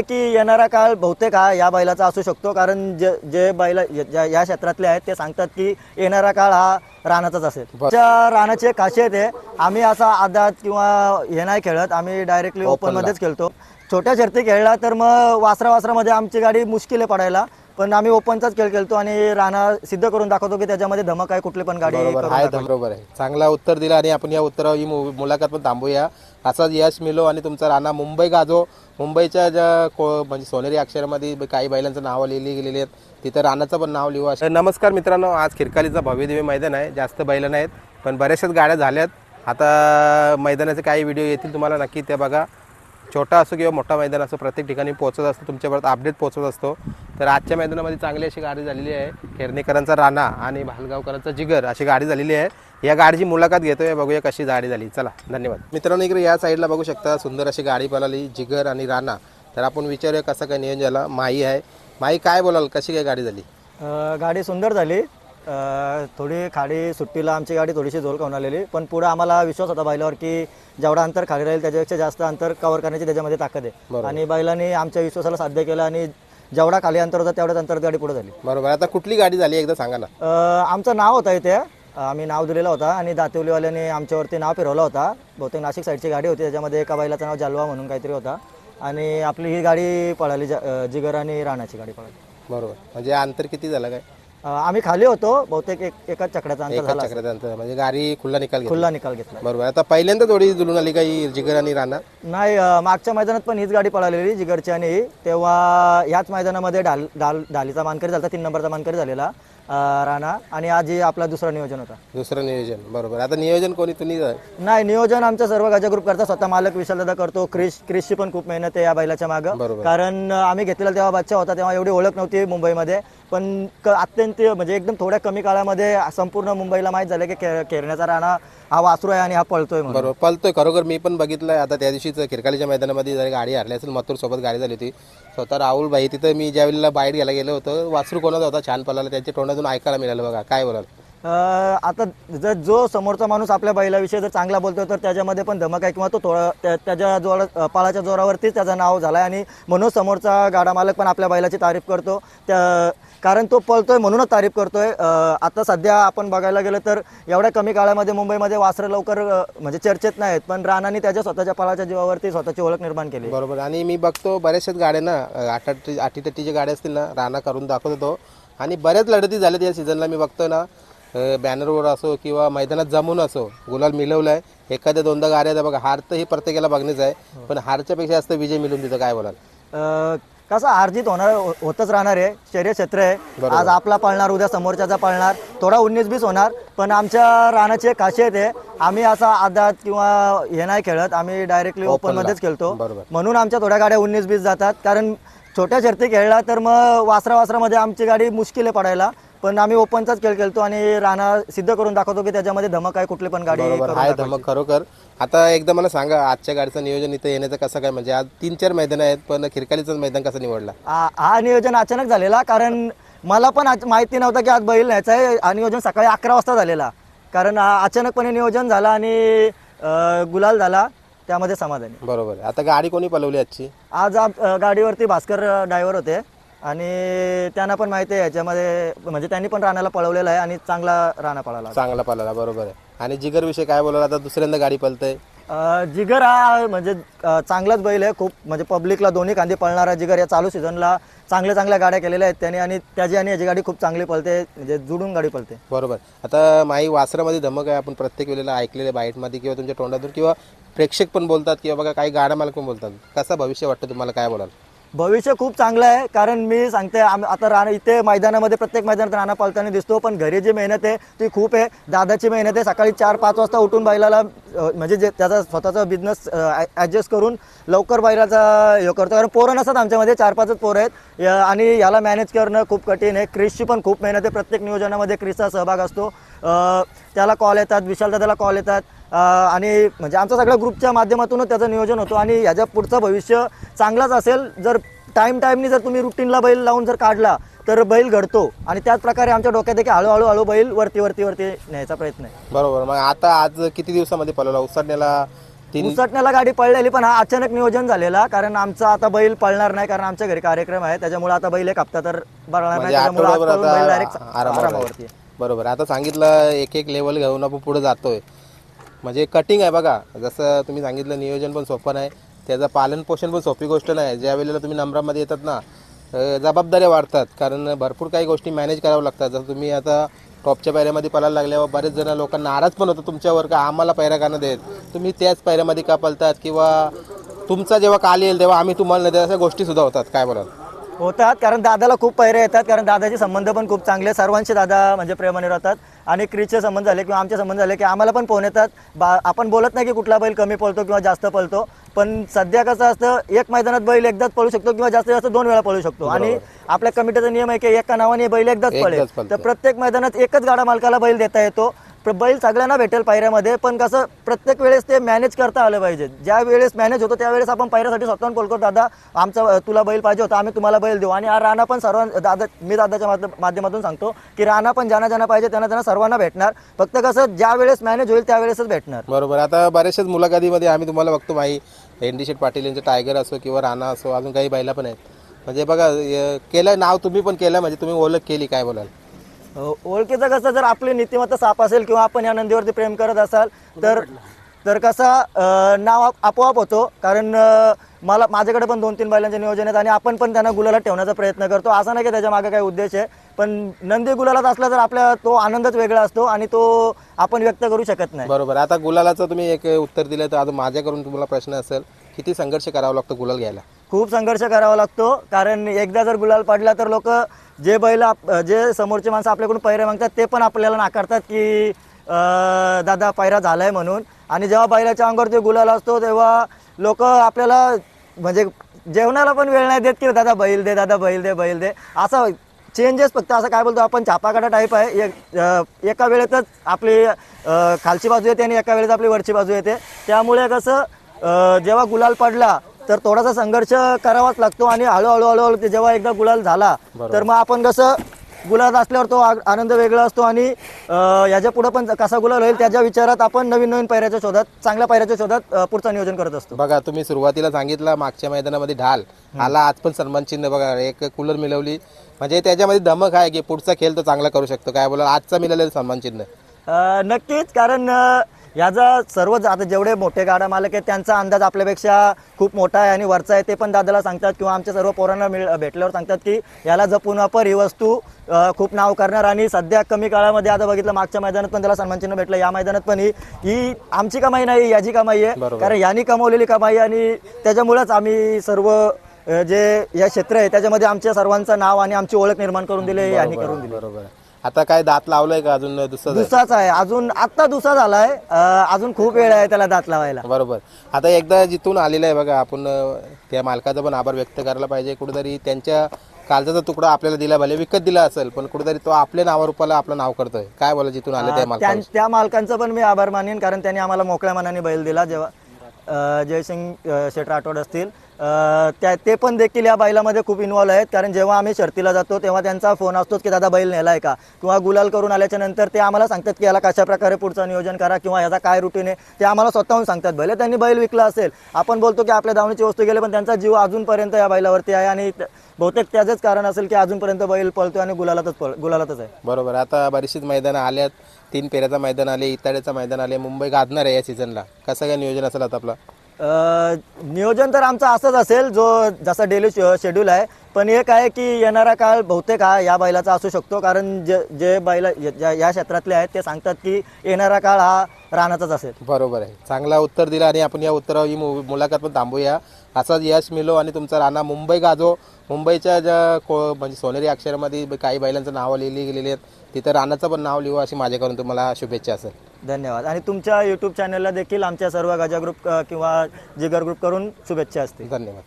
की येणारा काळ बहुतेक हा या बैलाचा असू शकतो, कारण जे बैल या क्षेत्रातले आहेत ते सांगतात की येणारा काळ हा रानाचाच असेल. त्या रानाची एक खासियत आहे, आम्ही असा आदात किंवा हे नाही खेळत, आम्ही डायरेक्टली ओपनमध्येच खेळतो. छोट्या शर्ती खेळला तर मग वासरामध्ये आमची गाडी मुश्किल आहे पडायला, पण आम्ही ओपनचाच खेळ खेळतो आणि राणा सिद्ध करून दाखवतो की त्याच्यामध्ये धमक आहे, कुठली पण गाडी बरोबर आहे. चांगला उत्तर दिला आणि आपण या उत्तरावर ही मुलाखत पण थांबूया. असाच यश मिलो आणि तुमचा राणा मुंबई गाजो. मुंबईच्या ज्या म्हणजे सोनेरी अक्षरामध्ये काही बैलांचं नावं लिहिली गेलेली आहेत, तिथं राणाचं पण नाव लिहू. नमस्कार मित्रांनो, आज खिरकालीचं भव्यदिव्य मैदान आहे. जास्त बैलं नाहीत पण बऱ्याचशाच गाड्या झाल्यात. आता मैदानाचे काही व्हिडिओ येतील तुम्हाला, नक्की ते बघा. छोटा असो किंवा मोठा मैदान असो, प्रत्येक ठिकाणी पोहोचत असतो, तुमच्यापर्यंत अपडेट पोहोचत असतो. तर आजच्या मैदानामध्ये चांगली अशी गाडी झालेली आहे. खेरणेकरांचा राणा आणि भालगावकरांचा जिगर अशी गाडी झालेली आहे. या गाडीची मुलाखत घेतोय, बघूया कशी गाडी झाली. चला, धन्यवाद मित्रांनो. इकडे या साईडला बघू शकता, सुंदर अशी गाडी पळाली, जिगर आणि राणा. तर आपण विचारूया कसं काय नियोजन झालं. माई आहे, माई काय बोलाल, कशी काय गाडी झाली? गाडी सुंदर झाली. थोडी खाडी सुट्टीला आमची गाडी थोडीशी झोल खाऊन आलेली, पण पुढे आम्हाला विश्वास होता बैलावर की जेवढा अंतर खाली राहील त्याच्यापेक्षा जास्त अंतर कव्हर करण्याची त्याच्यामध्ये ताकद आहे. आणि बैलांनी आमच्या विश्वासाला साध्य केलं आणि जेवढा खाली अंतर होता तेवढ्याच अंतर गाडी पुढे झाली. बरोबर. आता कुठली गाडी झाली एकदा सांगा ना. आमचं नाव होतं इथे, आम्ही नाव दिलेला होता आणि दातिवलीवाल्याने आमच्यावरती नाव फिरवलं होता. बहुतेक नाशिक साईडची गाडी होती, त्याच्यामध्ये एका बैलाचं नाव जालवा म्हणून काहीतरी होता आणि आपली ही गाडी पळाली, जिगर आणि राणाची गाडी पळाली. बरोबर. म्हणजे अंतर किती झालं काय? आम्ही खाली होतो, बहुतेक एकाच चकड्याचा अंतर झाला. चक्राचा अंतर म्हणजे गाडी खुल्ला निकाल घेतला. बरोबर. आता पहिल्यांदा थोडी जुळून आली काही जिगर आणि राणा? नाही, मागच्या मैदानात पण हीच गाडी पळालेली जिगरची आणि तेव्हा ह्याच मैदानामध्ये ढालीचा मानकरी झाला, 3 नंबरचा मानकरी झालेला राणा. आणि आज आपला दुसरा नियोजन होता. दुसरं नियोजन. बरोबर. आता नियोजन कोणी तुम्ही? नाही, नियोजन आमच्या सर्व गाजा ग्रुप करता, स्वतः मालक विशालदादा करतो. क्रिशची पण खूप मेहनत आहे या बैलाच्या मागं, कारण आम्ही घेतलेला तेव्हा बच्चा होता, तेव्हा एवढी ओळख नव्हती मुंबईमध्ये, पण अत्यंत म्हणजे एकदम थोड्या कमी काळामध्ये संपूर्ण मुंबईला माहीत झालं की खेळण्याचा राणा हा वासरू आहे आणि हा पळतोय. बरोबर, पळतोय खरोखर. मी पण बघितलंय. आता त्या दिवशीच खिरकालीच्या मैदानामध्ये जरी गाडी हरली असेल, मथुर सोबत गाडी झाली होती, स्वतः राहुल भाई तिथं मी ज्या वेळेला बाईट घ्यायला गेलो होतो, वासरू कोणाचा होता छान पळाला, त्यांच्या तोंडातून ऐकायला मिळालं. बघा, काय बोलाल? आता जर जो समोरचा माणूस आपल्या बैलाविषयी जर चांगला बोलतो तर त्याच्यामध्ये पण धमक आहे, किंवा तो थोडा त्याच्या पाळाच्या जोरावरतीच त्याचं नाव झालं आहे आणि म्हणून समोरचा गाडा मालक पण आपल्या बैलाची तारीफ करतो, कारण तो पळतोय म्हणूनच तारीफ करतोय. आता सध्या आपण बघायला गेलं तर एवढ्या कमी काळामध्ये मुंबईमध्ये वासरं लवकर म्हणजे चर्चेत नाहीत, पण राणाने त्याच्या स्वतःच्या पाळाच्या जीवावरती स्वतःची ओळख निर्माण केली. बरोबर. आणि मी बघतो बऱ्याचशाच गाड्या ना, 8-8 गाड्या असतील ना, राणा करून दाखवत होतो आणि बऱ्याच लढती झाल्यात या सीझनला. मी बघतो ना, बॅनरवर असो किंवा मैदानात जमून असो, गुलाल मिळवलाय. एखाद्या 2दा गाड्या बघा, हार तर ही प्रत्येकाला बघणेच आहे, पण हारच्या पेक्षा जास्त विजय मिळून देतो. काय बोलाल? कसं अर्जित होतच राहणार आहे, शर्यत क्षेत्र आहे. आज आपला पळणार, उद्या समोरच्याचा पळणार, थोडा 19-20 होणार, पण आमच्या रानाची एक खासियत आहे, आम्ही असा आदात किंवा हे नाही खेळत, आम्ही डायरेक्टली ओपनमध्येच खेळतो. म्हणून आमच्या थोड्या गाड्या 19-20 जातात, कारण छोट्या शर्ती खेळला तर मग वासरामध्ये आमची गाडी मुश्किल आहे पडायला, पण आम्ही ओपनचाच खेळ खेळतो आणि राणा सिद्ध करून दाखवतो की त्याच्यामध्ये धमक आहे, कुठली पण गाडी आहे धमक खरोखर. आता एकदा मला सांगा, आजच्या गाडीचं नियोजन इथं येण्याचं कसं काय? म्हणजे आज 3-4 मैदान आहेत, पण खिरकालीचं मैदान कसं निवडला? हा नियोजन अचानक झालेला, कारण मला पण माहिती नव्हतं की आज बैल न्यायचा आहे. हा नियोजन सकाळी 11 वाजता झालेला, कारण अचानकपणे नियोजन झालं आणि गुलाल झाला, त्यामध्ये समाधानी. बरोबर. आता गाडी कोणी पळवली आजची? आज गाडीवरती भास्कर ड्रायव्हर होते आणि त्यांना पण माहिती आहे याच्यामध्ये, म्हणजे त्यांनी पण राणाला पळवलेला आहे आणि चांगला राणा पळाला. बरोबर आहे. आणि जिगर विषय काय बोलाल? आता दुसऱ्यांदा गाडी पळतंय. जिगर हा म्हणजे चांगलाच बैल आहे, खूप म्हणजे पब्लिकला दोन्ही कांदी पळणारा जिगर. या चालू सीझनला चांगल्या गाड्या केलेल्या आहेत त्याने आणि त्याची आणि याची गाडी खूप चांगली पळते, म्हणजे जुडून गाडी पळते. बरोबर. आता माई वासरामध्ये धमक आहे, आपण प्रत्येक वेळेला ऐकलेल्या बाईटमध्ये किंवा तुमच्या तोंडातून किंवा प्रेक्षक पण बोलतात किंवा बघा काही गाड्या मालक पण बोलतात. कसं भविष्य वाटतं तुम्हाला? काय बोलाल? भविष्य खूप चांगलं आहे, कारण मी सांगते आता राणा इथे मैदानामध्ये प्रत्येक मैदानात राणा पळताना दिसतो, पण घरी जी मेहनत आहे ती खूप आहे. दादाची मेहनत आहे, सकाळी 4-5 वाजता उठून बैलाला म्हणजे जे त्याचा स्वतःचा बिझनेस ॲडजस्ट करून लवकर बैलाचा हे करतो, कारण पोरं नसतात आमच्यामध्ये, 4-5च पोरं आहेत आणि याला मॅनेज करणं खूप कठीण आहे. क्रिशची पण खूप मेहनत आहे, प्रत्येक नियोजनामध्ये क्रिशचा सहभाग असतो. त्याला कॉल येतात, विशालदादाला कॉल येतात आणि म्हणजे आमच्या सगळ्या ग्रुपच्या माध्यमातूनच त्याचं नियोजन होतं आणि याच्या पुढचं भविष्य चांगलाच असेल. जर टाईमनी जर तुम्ही रुटीनला बैल लावून जर काढला तर बैल घडतो आणि त्याच प्रकारे आमच्या डोक्यात आहे की हळूहळू बैल वरती न्यायचा प्रयत्न आहे. बरोबर. मग आता आज किती दिवसामध्ये पळवला? उसरण्याला उसटण्याला गाडी पळलेली, पण हा अचानक नियोजन झालेला, कारण आमचा आता बैल पळणार नाही, कारण आमच्या घरी कार्यक्रम आहे, त्याच्यामुळे आता बैल एक हप्ता तर भरणार नाही, म्हणजे त्याच्यामुळे आज आठवडाभर पळून आता बैल डायरेक्ट आरामावर आरामावरती आहे. बरोबर. आता सांगितलं एक एक लेवल घेऊन आपण पुढे जातोय, म्हणजे कटिंग आहे बघा. जसं तुम्ही सांगितलं नियोजन पण सोपं नाही, त्याचं पालन पोषण पण सोपी गोष्ट नाही. ज्या वेळेला तुम्ही नंबरामध्ये येतात ना, जबाबदाऱ्या वाढतात, कारण भरपूर काही गोष्टी मॅनेज कराव्या लागतात. जसं तुम्ही आता टॉपच्या पायऱ्यामध्ये पळायला लागल्यावर बरेच जण लोकांना नाराज पण होतं तुमच्यावर, का आम्हाला पायऱ्या का नाही देत, तुम्ही त्याच पायऱ्यामध्ये का पळतात, किंवा तुमचा जेव्हा काल येईल तेव्हा आम्ही तुम्हाला नाही देत, अशा गोष्टी सुद्धा होतात. काय बोलाल? होतात, कारण दादाला खूप पैरे येतात, कारण दादाचे संबंध पण खूप चांगले, सर्वांचे दादा म्हणजे प्रेमाने राहतात. आणि क्रीजचे संबंध झाले किंवा आमचे संबंध झाले की आम्हाला पण फोन येतात. आपण बोलत नाही की कुठला बैल कमी पळतो किंवा जास्त पळतो, पण सध्या कसं असतं, एक मैदानात बैल एकदाच पळू शकतो किंवा जास्तीत जास्त 2 वेळा पळू शकतो. आणि आपल्या कमिटीचा नियम आहे की एका नावाने बैल एकदाच पळेल, तर प्रत्येक मैदानात एकच गाडा मालकाला बैल देता येतो. बैल सगळ्यांना भेटेल पायऱ्यामध्ये, पण कसं प्रत्येक वेळेस ते मॅनेज करता आलं पाहिजे. ज्या वेळेस मॅनेज होतो त्यावेळेस आपण पायऱ्यासाठी स्वतःहून बोलतो, दादा आमचा तुला बैल पाहिजे होता, आम्ही तुम्हाला बैल देऊ. आणि हा राणा पण मी दादाच्या माध्यमातून सांगतो की राणा पण ज्यांना पाहिजे त्यांना सर्वांना भेटणार, फक्त कसं ज्या वेळेस मॅनेज होईल त्यावेळेसच भेटणार. बरोबर. आता बऱ्याचशाच मुलाखतीमध्ये आम्ही तुम्हाला बघतो भाई, एनडी शेठ पाटील यांचे टायगर असो किंवा राणा असो, अजून काही बैला पण आहेत. म्हणजे बघा, केलं नाव तुम्ही पण केलं, म्हणजे तुम्ही ओळख केली. काय बोलाल? ओळखीचं कसं, जर आपली नीतिमत्ता साफ असेल किंवा आपण या नंदीवरती प्रेम करत असाल तर कसं नाव आपोआप होतो. कारण माझ्याकडे पण 2-3 बैलांचे नियोजन आहेत आणि आपण पण त्यांना गुलालात ठेवण्याचा प्रयत्न करतो. असं नाही की त्याच्या मागे काही उद्देश आहे, पण नंदी गुलालात असला तर आपल्या तो आनंदच वेगळा असतो आणि तो आपण व्यक्त करू शकत नाही. बरोबर. आता गुलालाचं तुम्ही एक उत्तर दिलं, तर आता माझ्याकडून तुम्हाला प्रश्न असेल, किती संघर्ष करावा लागतो गुलाल घ्यायला? खूप संघर्ष करावा लागतो, कारण एकदा जर गुलाल पडला तर लोक जे समोरचे माणसं आपल्याकडून पैरे मागतात ते पण आपल्याला नाकारतात की दादा पैरा झालाय म्हणून. आणि जेव्हा बैलाच्या अंगावर ते गुलाल असतो तेव्हा लोक आपल्याला म्हणजे जेवणाला पण वेळ नाही देत की दादा बैल दे, दादा बैल दे, बैल दे. असं चेंजेस फक्त असं काय बोलतो आपण, छापाकाटा टाईप आहे. एका वेळेतच आपली खालची बाजू येते आणि एका वेळेत आपली वरची बाजू येते. त्यामुळे कसं जेव्हा गुलाल पडला तर थोडासा संघर्ष करावाच लागतो आणि हळूहळू ते जेव्हा एकदा गुलाल झाला तर मग आपण कसं गुलाल असल्यावर तो आनंद वेगळा असतो. आणि याच्या पुढे पण कसा गुलाल होईल त्याच्या विचारात आपण नवीन पायऱ्याच्या शोधात, चांगल्या पायऱ्याच्या शोधात पुढचं नियोजन करत असतो. बघा, तुम्ही सुरुवातीला सांगितलं मागच्या मैदानामध्ये ढाल आला, आज पण सन्मान चिन्ह बघा, एक कूलर मिळवली, म्हणजे त्याच्यामध्ये धमक आहे की पुढचा खेळ तो चांगला करू शकतो. काय बोला, आजचा मिळालेलं सन्मान चिन्ह? नक्कीच, कारण याचा सर्वच आता जेवढे मोठे गाडा मालक आहेत त्यांचा अंदाज आपल्यापेक्षा खूप मोठा आहे आणि वरचा आहे, ते पण दादाला सांगतात किंवा आमच्या सर्व पोरांना भेटल्यावर सांगतात की याला जपून वापर, ही वस्तू खूप नाव करणार. आणि सध्या कमी काळामध्ये आता बघितलं, मागच्या मैदानात पण त्याला सन्मानचिन्ह भेटलं, या मैदानात पण ही आमची कमाई नाही, याची कमाई आहे, कारण यांनी कमवलेली कमाई. आणि त्याच्यामुळेच आम्ही सर्व जे या क्षेत्र आहे त्याच्यामध्ये आमच्या सर्वांचं नाव आणि आमची ओळख निर्माण करून दिली, यांनी करून दिली. बरोबर. आता काय दात लावलाय का अजून? दुसराच आहे, अजून आत्ता दुसरा झालाय, अजून खूप वेळ आहे त्याला दात लावायला. बरोबर. आता एकदा जिथून आलेलं आहे बघा, आपण त्या मालकाचा पण आभार व्यक्त करायला पाहिजे. कुठेतरी त्यांच्या काळजाचा तुकडा आपल्याला दिला, भले विकत दिला असेल, पण कुठेतरी तो आपल्या नावारूपाला आपलं नाव करतोय. काय बोला, जिथून आले त्या मालकांचं पण मी आभार मानेन, कारण त्यांनी आम्हाला मोकळ्या मनाने बैल दिला. जेव्हा जयसिंग शेठ राठोड असतील, ते पण देखील या बैलामध्ये खूप इन्व्हॉल्व आहेत, कारण जेव्हा आम्ही शर्तीला जातो तेव्हा त्यांचा फोन असतोच की दादा बैल नेलाय का, किंवा गुलाल करून आल्याच्या नंतर ते आम्हाला सांगतात की याला कशा प्रकारे पुढचं नियोजन करा किंवा याचा काय रुटीन आहे ते आम्हाला स्वतःहून सांगतात. भले त्यांनी बैल विकला असेल, आपण बोलतो की आपल्या धावणीची वस्तू गेले, पण त्यांचा जीव अजूनपर्यंत या बैलावरती आहे आणि बहुतेक त्याचंच कारण असेल की अजूनपर्यंत बैल पळतोय आणि गुलालातच आहे. बरोबर. आता बरीचशीच मैदानं आल्यात, 3 फेऱ्याचं मैदान आले, इताड्याचं मैदान आले, मुंबई गाजणार आहे या सीझनला. कसं काय नियोजन असेल आता आपलं? नियोजन तर आमचं असंच असेल, जो जसा डेली शेड्यूल आहे, पण एक आहे की येणारा काळ बहुतेक हा या बैलाचा असू शकतो, कारण जे बैल या क्षेत्रातले आहेत ते सांगतात की येणारा काळ हा रानाचाच असेल. बरोबर आहे. चांगला उत्तर दिला आणि आपण या उत्तरावर ही मुलाखत पण थांबूया. असाच यश मिलो आणि तुमचा राणा मुंबई गाजो. मुंबईच्या म्हणजे सोनेरी अक्षरामध्ये काही बैलांचं नावं लिहिली गेलेली आहेत, तिथं राणाचं पण नाव लिहू अशी माझ्याकडून तुम्हाला शुभेच्छा असेल. धन्यवाद. आणि तुमच्या यूट्यूब चॅनलला देखील आमच्या सर्व गजा ग्रुप किंवा जिगर ग्रुप करून शुभेच्छा असतील. धन्यवाद.